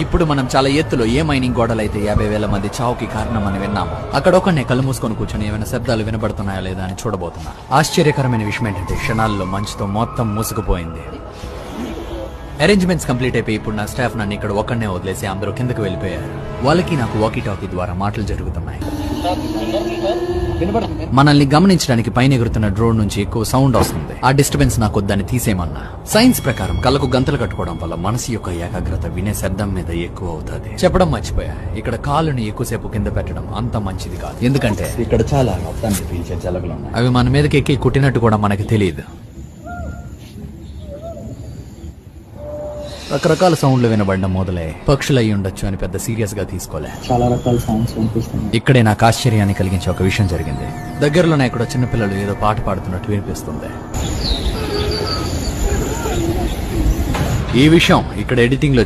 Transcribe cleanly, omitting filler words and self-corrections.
ఇప్పుడు మనం చాలా ఎత్తులో ఏ మైనింగ్ గోడలైతే 50,000 మంది చావుకి కారణమని విన్నాము అక్కడ ఒకనే కళ్ళు మూసుకొని కూర్చొని ఏమైనా శబ్దాలు వినబడుతున్నాయా లేదా అని చూడబోతున్నా. ఆశ్చర్యకరమైన విషయం ఏంటంటే క్షణాల్లో మంచుతో మొత్తం మూసుకుపోయింది. అరేంజ్మెంట్స్ కంప్లీట్ అయిపోయి ఇప్పుడు నా స్టాఫ్ నన్ను ఇక్కడ ఒక్కడనే వదిలేసి అందరూ కిందకు వెళ్ళిపోయారు. వాళ్ళకి నాకు వాకీ టాకీ ద్వారా మాటలు జరుగుతున్నాయి. మనల్ని గమనించడానికి పైన ఎగురుతున్న డ్రోన్ నుంచి ఎక్కువ సౌండ్ వస్తుంది. ఆ డిస్టర్బెన్స్ నాకు వద్దని తీసేయమన్నా. సైన్స్ ప్రకారం కళ్ళకు గంతలు కట్టుకోవడం వల్ల మనసు యొక్క ఏకాగ్రత వినే శబ్దం మీద ఎక్కువ అవుతుంది. చెప్పడం మర్చిపోయా, ఇక్కడ కాలుని ఎక్కువసేపు కింద పెట్టడం అంత మంచిది కాదు. ఎందుకంటే ఇక్కడ చాలా మొత్తాన్ని పీల్చే జలగలు ఉన్నాయి. అవి మన మీదకి ఎక్కి కుట్టినట్టు కూడా మనకి తెలియదు. రకరకాల సౌండ్లు వినబడడం మొదలై పక్షులు అయి ఉండొచ్చు అని పెద్ద సీరియస్ గా తీసుకోలే. చాలా రకాల సౌండ్స్ వినిపిస్తున్నాయి. ఇక్కడే నాకు ఆశ్చర్యాన్ని కలిగించే ఒక విషయం జరిగింది. దగ్గరలోనే ఇక్కడ చిన్నపిల్లలు ఏదో పాట పాడుతున్నట్టు వినిపిస్తుంది. ఈ విషయం ఇక్కడ ఎడిటింగ్ లో